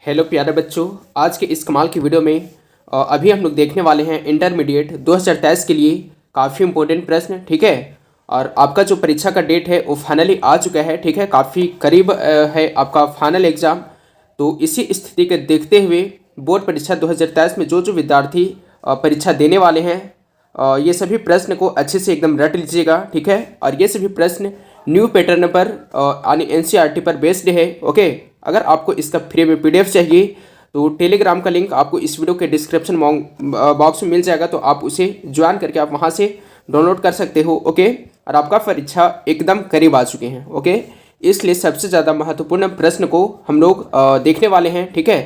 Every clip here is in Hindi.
हेलो प्यारे बच्चों, आज के इस कमाल की वीडियो में अभी हम लोग देखने वाले हैं इंटरमीडिएट 2023 के लिए काफ़ी इंपॉर्टेंट प्रश्न। ठीक है, और आपका जो परीक्षा का डेट है वो फाइनली आ चुका है। ठीक है, काफ़ी करीब है आपका फाइनल एग्ज़ाम। तो इसी स्थिति के देखते हुए बोर्ड परीक्षा 2023 में जो जो विद्यार्थी परीक्षा देने वाले हैं, ये सभी प्रश्न को अच्छे से एकदम रट लीजिएगा। ठीक है, और ये सभी प्रश्न न्यू पैटर्न पर यानी एनसीईआरटी पर बेस्ड है। ओके, अगर आपको इसका फ्री में पीडीएफ चाहिए तो टेलीग्राम का लिंक आपको इस वीडियो के डिस्क्रिप्शन बॉक्स में मिल जाएगा, तो आप उसे ज्वाइन करके आप वहां से डाउनलोड कर सकते हो। ओके, और आपका परीक्षा एकदम करीब आ चुके हैं। ओके, इसलिए सबसे ज़्यादा महत्वपूर्ण प्रश्न को हम लोग देखने वाले हैं। ठीक है,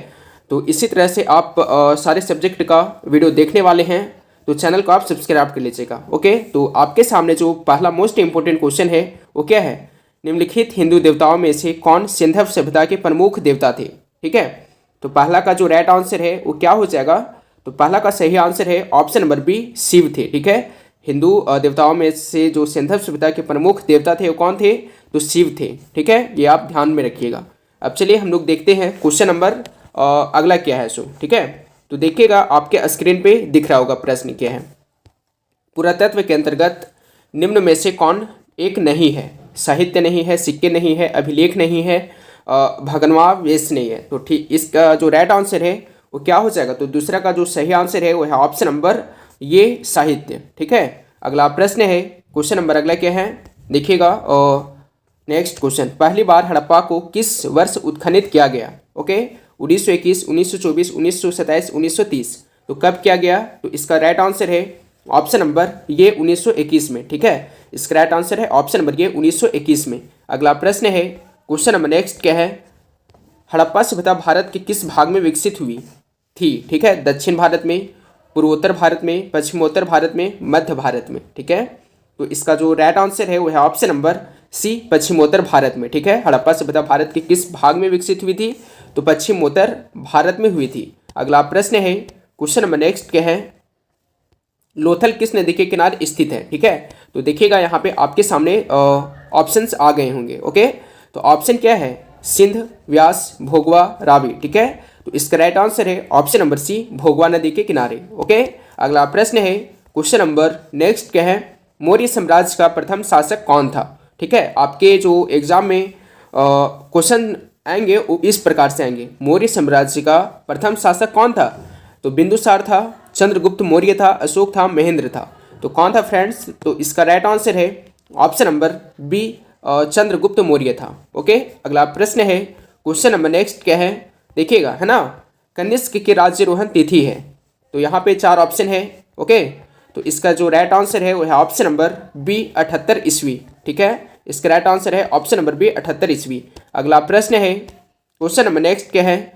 तो इसी तरह से आप सारे सब्जेक्ट का वीडियो देखने वाले हैं, तो चैनल को आप सब्सक्राइब कर लीजिएगा। ओके, तो आपके सामने जो पहला मोस्ट इंपॉर्टेंट क्वेश्चन है वो क्या है? निम्नलिखित हिंदू देवताओं में से कौन सिंधव सभ्यता के प्रमुख देवता थे? ठीक है, तो पहला का जो राइट आंसर है वो क्या हो जाएगा? तो पहला का सही आंसर है ऑप्शन नंबर बी, शिव थे। ठीक है, हिंदू देवताओं में से जो सिंधव सभ्यता के प्रमुख देवता थे वो कौन थे? तो शिव थे। ठीक है, ये आप ध्यान में रखिएगा। अब चलिए हम लोग देखते हैं क्वेश्चन नंबर अगला क्या है। सो ठीक है, तो देखिएगा आपके स्क्रीन पे दिख रहा होगा प्रश्न क्या है। पुरातत्व के अंतर्गत निम्न में से कौन एक नहीं है? साहित्य नहीं है, सिक्के नहीं है, अभिलेख नहीं है, भगवावेश नहीं है। तो ठीक, इसका जो राइट आंसर है वो क्या हो जाएगा? तो दूसरा का जो सही आंसर है वो है ऑप्शन नंबर ये, साहित्य। ठीक है, अगला प्रश्न है, क्वेश्चन नंबर अगला क्या है देखिएगा। नेक्स्ट क्वेश्चन, पहली बार हड़प्पा को किस वर्ष उत्खनन किया गया? ओके, 1921, 1924, 1927, 1930। तो कब किया गया? तो इसका राइट आंसर है ऑप्शन नंबर ये 1921 में। ठीक है, इसका राइट आंसर है ऑप्शन नंबर ये 1921 में। अगला प्रश्न है, क्वेश्चन नंबर नेक्स्ट क्या है? हड़प्पा सभ्यता भारत के किस भाग में विकसित हुई थी? ठीक है, दक्षिण भारत में, पूर्वोत्तर भारत में, पश्चिमोत्तर भारत में, मध्य भारत में। ठीक है, तो इसका जो राइट आंसर है वो है ऑप्शन नंबर सी, पश्चिमोत्तर भारत में। ठीक है, हड़प्पा सभ्यता भारत के किस भाग में विकसित हुई थी? तो पश्चिमोत्तर भारत में हुई थी। अगला प्रश्न है, क्वेश्चन नंबर नेक्स्ट क्या है? लोथल किस नदी के किनारे स्थित है? ठीक है, तो देखिएगा यहाँ पे आपके सामने ऑप्शंस आ गए होंगे। ओके, तो ऑप्शन क्या है? सिंध, व्यास, भोगवा, रावी। ठीक है, तो इसका राइट आंसर है ऑप्शन नंबर सी, भोगवा नदी के किनारे। ओके, अगला प्रश्न है, क्वेश्चन नंबर नेक्स्ट क्या है? मौर्य साम्राज्य का प्रथम शासक कौन था? ठीक है, आपके जो एग्जाम में क्वेश्चन आएंगे वो इस प्रकार से आएंगे, मौर्य साम्राज्य का प्रथम शासक कौन था? तो बिंदुसार था, चंद्रगुप्त मौर्य था, अशोक था, महेंद्र था। तो कौन था फ्रेंड्स? तो इसका राइट आंसर है option number B, Chandragupta Maurya था। ओके, अगला प्रश्न है, क्वेश्चन नंबर नेक्स्ट क्या है देखिएगा, है ना? कनिष्क की राज्यारोहण तिथि है, तो यहाँ पे 4 ऑप्शन है। ओके, तो इसका जो राइट आंसर है वो है ऑप्शन नंबर बी, 78 ईस्वी। ठीक है, इसका राइट आंसर है ऑप्शन नंबर बी, 78 ईस्वी। अगला प्रश्न है, क्वेश्चन नंबर नेक्स्ट क्या है?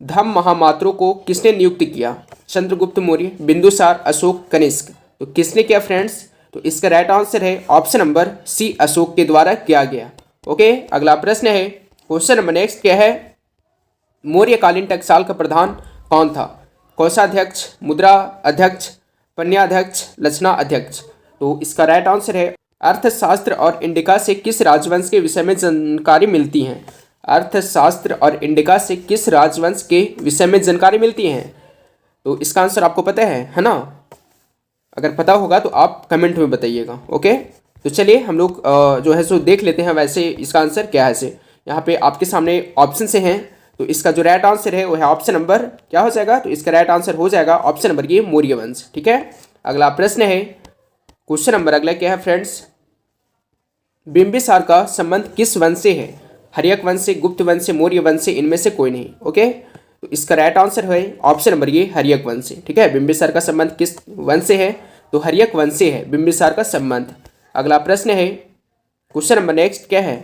धम्म महामात्रों को किसने नियुक्त किया? चंद्रगुप्त मौर्य, बिंदुसार, अशोक, कनिष्क। तो किसने किया फ्रेंड्स? तो इसका राइट आंसर है ऑप्शन नंबर सी, अशोक के द्वारा किया गया। ओके, अगला प्रश्न है, क्वेश्चन नंबर नेक्स्ट क्या है? मौर्यकालीन टकसाल का प्रधान कौन था? कोषाध्यक्ष, मुद्रा अध्यक्ष, पन्याध्यक्ष, लक्षणा अध्यक्ष। तो इसका राइट आंसर है अर्थशास्त्र और इंडिका से किस राजवंश के विषय में जानकारी मिलती है? अर्थशास्त्र और इंडिका से किस राजवंश के विषय में जानकारी मिलती है? तो इसका आंसर आपको पता है ना? अगर पता होगा तो आप कमेंट में बताइएगा। ओके, तो चलिए हम लोग जो है सो देख लेते हैं वैसे इसका आंसर क्या है। से यहाँ पे आपके सामने ऑप्शन से हैं, तो इसका जो राइट आंसर है वो है ऑप्शन नंबर क्या हो जाएगा? तो इसका राइट आंसर हो जाएगा ऑप्शन नंबर ये, मौर्य वंश। ठीक है, अगला प्रश्न है, क्वेश्चन नंबर अगला क्या है फ्रेंड्स? बिंबिसार का संबंध किस वंश से है? हर्यक वंश से, गुप्त वंश से, मौर्य वंश से, इनमें से कोई नहीं। ओके, तो इसका राइट आंसर है ऑप्शन नंबर ये, हर्यक वंश से। ठीक है, बिंबिसार का संबंध किस वंश से है? तो हर्यक वंश से है बिंबिसार का संबंध। अगला प्रश्न है, क्वेश्चन नंबर नेक्स्ट क्या है?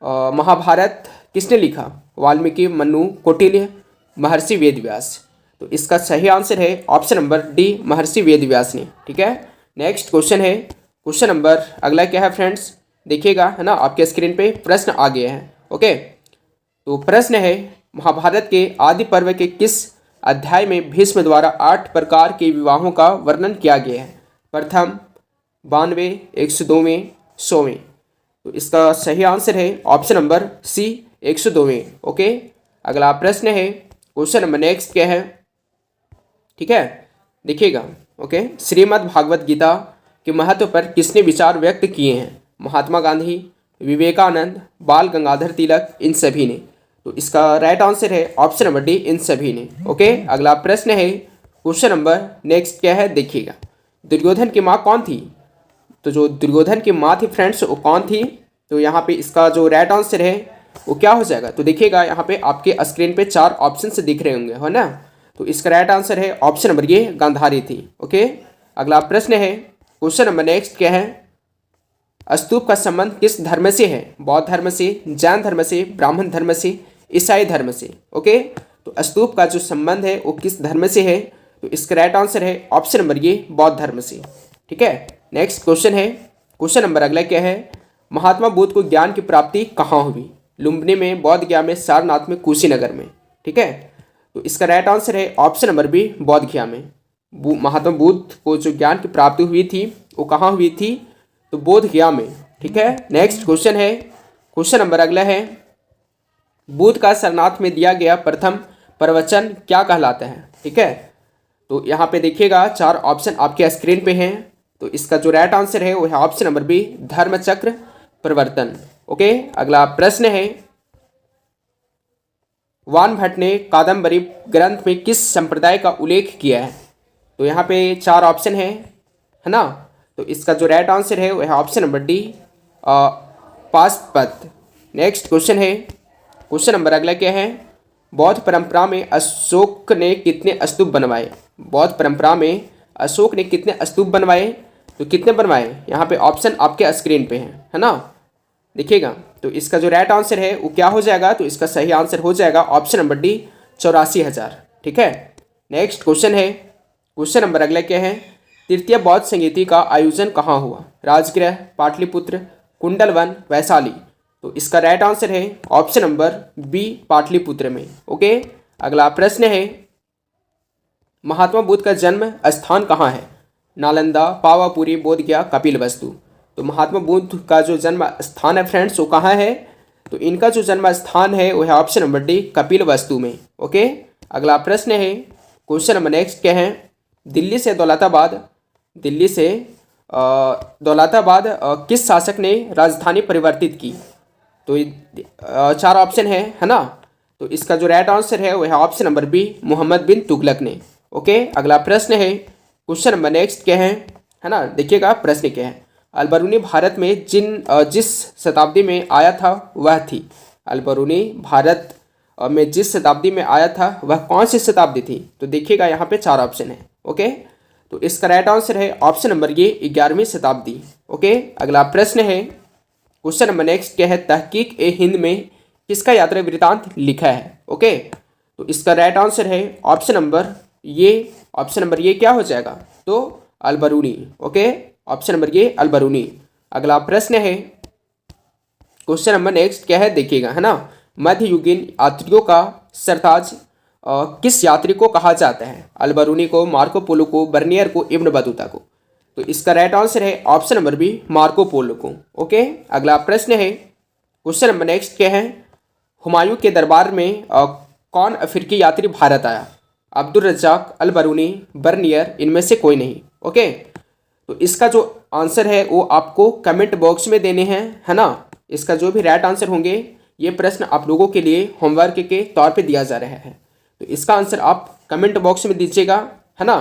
महाभारत किसने लिखा? वाल्मीकि, मनु, कौटिल्य, महर्षि वेदव्यास। तो इसका सही आंसर है ऑप्शन नंबर डी, महर्षि वेदव्यास ने। ठीक है, नेक्स्ट क्वेश्चन है, क्वेश्चन नंबर अगला क्या है फ्रेंड्स देखिएगा, है ना? आपके स्क्रीन पे प्रश्न आ गए हैं। ओके, तो प्रश्न है, महाभारत के आदि पर्व के किस अध्याय में भीष्म द्वारा 8 प्रकार के विवाहों का वर्णन किया गया है? प्रथम, 92, 102वें, 100वें। तो इसका सही आंसर है ऑप्शन नंबर सी, 102वें। ओके, अगला प्रश्न है क्वेश्चन नंबर नेक्स्ट क्या है, ठीक है, देखिएगा। ओके, श्रीमद् भागवत गीता के महत्व पर किसने विचार व्यक्त किए हैं? महात्मा गांधी, विवेकानंद, बाल गंगाधर तिलक, इन सभी ने। तो इसका राइट आंसर है ऑप्शन नंबर डी, इन सभी ने। ओके, अगला प्रश्न है क्वेश्चन नंबर नेक्स्ट क्या है, देखिएगा। दुर्योधन की माँ कौन थी? तो जो दुर्योधन की माँ थी फ्रेंड्स वो कौन थी? तो यहाँ पे इसका जो राइट आंसर है वो क्या हो जाएगा? तो देखिएगा यहाँ पे आपके स्क्रीन पे 4 ऑप्शन दिख रहे होंगे, है ना। तो इसका राइट आंसर है ऑप्शन नंबर ये, गांधारी थी। ओके, अगला प्रश्न है क्वेश्चन नंबर नेक्स्ट क्या है, स्तूप का संबंध किस धर्म से है? बौद्ध धर्म से, जैन धर्म से, ब्राह्मण धर्म से, ईसाई धर्म से। ओके, तो स्तूप का जो संबंध है वो किस धर्म से है? तो इसका राइट आंसर है ऑप्शन नंबर ये, बौद्ध धर्म से। ठीक है, नेक्स्ट क्वेश्चन है, क्वेश्चन नंबर अगला क्या है, महात्मा बुद्ध को ज्ञान की प्राप्ति कहाँ हुई? लुम्बिनी में, बोध गया में, सारनाथ में, कुशीनगर में। ठीक है, तो इसका राइट आंसर है ऑप्शन नंबर बी, बोध गया में। महात्मा बुद्ध को जो ज्ञान की प्राप्ति हुई थी वो कहाँ हुई थी? तो बोध गया में। ठीक है, नेक्स्ट क्वेश्चन है, क्वेश्चन नंबर अगला है, बुद्ध का सारनाथ में दिया गया प्रथम प्रवचन क्या कहलाता है? ठीक है, तो यहाँ पे देखिएगा 4 ऑप्शन आपके स्क्रीन पे हैं। तो इसका जो राइट आंसर है वो है ऑप्शन नंबर बी, धर्मचक्र प्रवर्तन। ओके, अगला प्रश्न है, वान भट्ट ने कादम्बरी ग्रंथ में किस संप्रदाय का उल्लेख किया है? तो यहाँ पे 4 ऑप्शन है ना। तो इसका जो राइट आंसर है वो है ऑप्शन नंबर डी, पाशुपत। नेक्स्ट क्वेश्चन है, क्वेश्चन नंबर अगला क्या है, बौद्ध परंपरा में अशोक ने कितने स्तूप बनवाए? बौद्ध परंपरा में अशोक ने कितने स्तूप बनवाए? तो कितने बनवाए? यहाँ पे ऑप्शन आपके स्क्रीन पे है ना, देखिएगा। तो इसका जो राइट आंसर है वो क्या हो जाएगा? तो इसका सही आंसर हो जाएगा ऑप्शन नंबर डी, 84,000। ठीक है, नेक्स्ट क्वेश्चन है, क्वेश्चन नंबर अगला क्या है, तृतीय बौद्ध संगीति का आयोजन कहाँ हुआ? राजगृह, पाटलिपुत्र, कुंडलवन, वैशाली। तो इसका राइट आंसर है ऑप्शन नंबर बी, पाटलिपुत्र में। ओके, अगला प्रश्न है, महात्मा बुद्ध का जन्म स्थान कहाँ है? नालंदा, पावापुरी, बोधगया, कपिलवस्तु। तो महात्मा बुद्ध का जो जन्म स्थान है फ्रेंड्स वो कहाँ है? तो इनका जो जन्म स्थान है वो है ऑप्शन नंबर डी, कपिलवस्तु में। ओके, अगला प्रश्न है, क्वेश्चन नंबर नेक्स्ट क्या है, दिल्ली से दौलताबाद किस शासक ने राजधानी परिवर्तित की? तो 4 ऑप्शन है ना। तो इसका जो राइट आंसर है वो है ऑप्शन नंबर बी, मोहम्मद बिन तुगलक ने। ओके, अगला प्रश्न है, क्वेश्चन नंबर नेक्स्ट क्या है ना, देखिएगा प्रश्न क्या है, अलबरूनी भारत में जिस शताब्दी में आया था वह थी? अलबरूनी भारत में जिस शताब्दी में आया था वह कौन सी शताब्दी थी? तो देखिएगा यहाँ पे 4 ऑप्शन है। ओके, तो इसका राइट आंसर है ऑप्शन नंबर ये, 11वीं शताब्दी। ओके, अगला प्रश्न है, क्वेश्चन नंबर नेक्स्ट क्या है, तहकीक ए हिंद में किसका यात्रा वृत्तांत लिखा है? ओके, तो इसका राइट आंसर है ऑप्शन नंबर ये क्या हो जाएगा? तो अलबरूनी। ओके, ऑप्शन नंबर ये, अलबरूनी। अगला प्रश्न है, क्वेश्चन नंबर नेक्स्ट क्या है, देखिएगा, है ना, मध्ययुगीन यात्रियों का सरताज किस यात्री को कहा जाता है? अलबरूनी को, मार्को पोलो को, बर्नियर को, इब्न बतूता को। तो इसका राइट आंसर है option number B, Marco Polo को। ओके, अगला प्रश्न है, क्वेश्चन नंबर नेक्स्ट क्या है, हुमायूं के दरबार में कौन अफ्रीकी यात्री भारत आया? अब्दुल रज्जाक, अलबरूनी, बर्नियर, इनमें से कोई नहीं। ओके, तो इसका जो आंसर है वो आपको कमेंट बॉक्स में देने हैं, है ना। इसका जो भी राइट आंसर होंगे ये प्रश्न आप लोगों के लिए होमवर्क के तौर पे दिया जा रहा है। तो इसका आंसर आप कमेंट बॉक्स में दीजिएगा, है ना,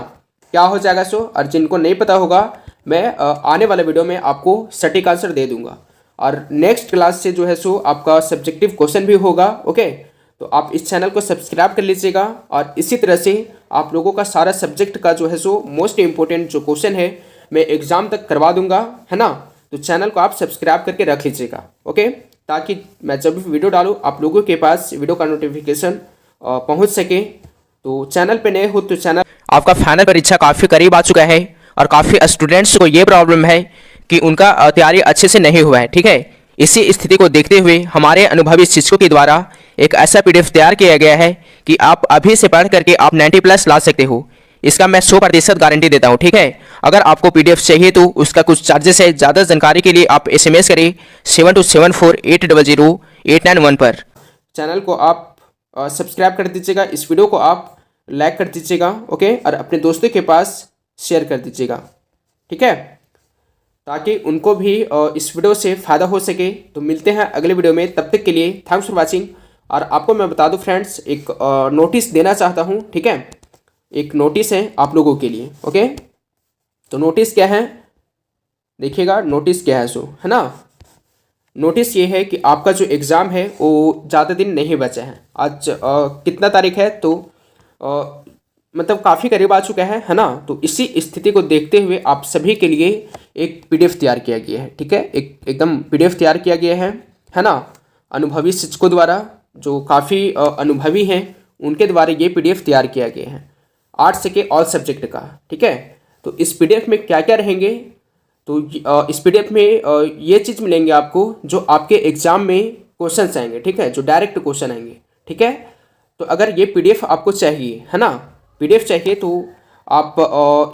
क्या हो जाएगा सो। और जिनको नहीं पता होगा मैं आने वाले वीडियो में आपको सटीक आंसर दे दूंगा। और नेक्स्ट क्लास से जो है सो आपका सब्जेक्टिव क्वेश्चन भी होगा। ओके, तो आप इस चैनल को सब्सक्राइब कर लीजिएगा और इसी तरह से आप लोगों का सारा सब्जेक्ट का जो है सो मोस्ट इंपॉर्टेंट जो क्वेश्चन है मैं एग्ज़ाम तक करवा दूंगा, है ना। तो चैनल को आप सब्सक्राइब करके रख लीजिएगा। ओके, ताकि मैं जब भी वीडियो डालूँ आप लोगों के पास वीडियो का नोटिफिकेशन पहुंच सके। तो चैनल पे नए हो तो चैनल, आपका फाइनल परीक्षा काफ़ी करीब आ चुका है और काफ़ी स्टूडेंट्स को ये प्रॉब्लम है कि उनका तैयारी अच्छे से नहीं हुआ है। ठीक है, इसी स्थिति को देखते हुए हमारे अनुभवी शिक्षकों के द्वारा एक ऐसा PDF तैयार किया गया है कि आप अभी से पढ़ करके आप 90+ ला सकते हो। इसका मैं 100% गारंटी देता हूँ। ठीक है, अगर आपको PDF चाहिए तो उसका कुछ चार्जेस है। ज़्यादा जानकारी के लिए आप SMS करें 7274800891 पर। चैनल को आप सब्सक्राइब कर दीजिएगा, इस वीडियो को आप लाइक कर दीजिएगा, ओके, और अपने दोस्तों के पास शेयर कर दीजिएगा, ठीक है, ताकि उनको भी इस वीडियो से फ़ायदा हो सके। तो मिलते हैं अगले वीडियो में, तब तक के लिए थैंक्स फॉर वाचिंग। और आपको मैं बता दूं फ्रेंड्स, एक नोटिस देना चाहता हूं, ठीक है, एक नोटिस है आप लोगों के लिए, ओके। तो नोटिस क्या है, देखिएगा नोटिस क्या है, सो है ना। नोटिस ये है कि आपका जो एग्ज़ाम है वो ज़्यादा दिन नहीं बचा है। आज कितना तारीख है, तो मतलब काफ़ी करीब आ चुका है ना। तो इसी स्थिति को देखते हुए आप सभी के लिए एक पीडीएफ तैयार किया गया है, ठीक है, एकदम पीडीएफ तैयार किया गया है ना, अनुभवी शिक्षकों द्वारा, जो काफ़ी अनुभवी हैं उनके द्वारा ये पीडीएफ तैयार किया गया है, आर्ट्स के ऑल सब्जेक्ट का, ठीक है। तो इस पीडीएफ में क्या क्या रहेंगे, तो इस पीडीएफ में ये चीज़ मिलेंगे आपको जो आपके एग्ज़ाम में क्वेश्चंस आएंगे, ठीक है, जो डायरेक्ट क्वेश्चन आएंगे, ठीक है। तो अगर ये पीडीएफ आपको चाहिए, है ना, पीडीएफ चाहिए, तो आप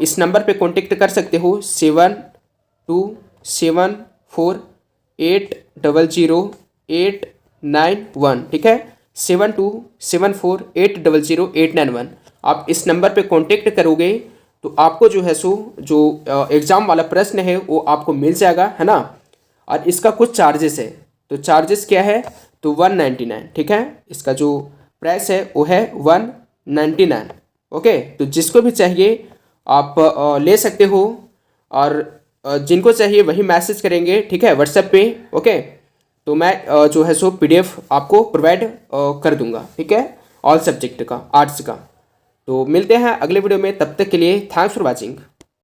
इस नंबर पे कांटेक्ट कर सकते हो, 7274800891, ठीक है, 7274800891। आप इस नंबर पे कांटेक्ट करोगे तो आपको जो है सो जो एग्ज़ाम वाला प्रश्न है वो आपको मिल जाएगा, है ना। और इसका कुछ चार्जेस है, तो चार्जेस क्या है, तो 199, ठीक है, इसका जो प्राइस है वो है 199, ओके। तो जिसको भी चाहिए आप ले सकते हो, और जिनको चाहिए वही मैसेज करेंगे, ठीक है, व्हाट्सएप पे, ओके। तो मैं जो है सो पीडीएफ आपको प्रोवाइड कर दूंगा, ठीक है, ऑल सब्जेक्ट का, आर्ट्स का। तो मिलते हैं अगले वीडियो में, तब तक के लिए थैंक्स फॉर वॉचिंग।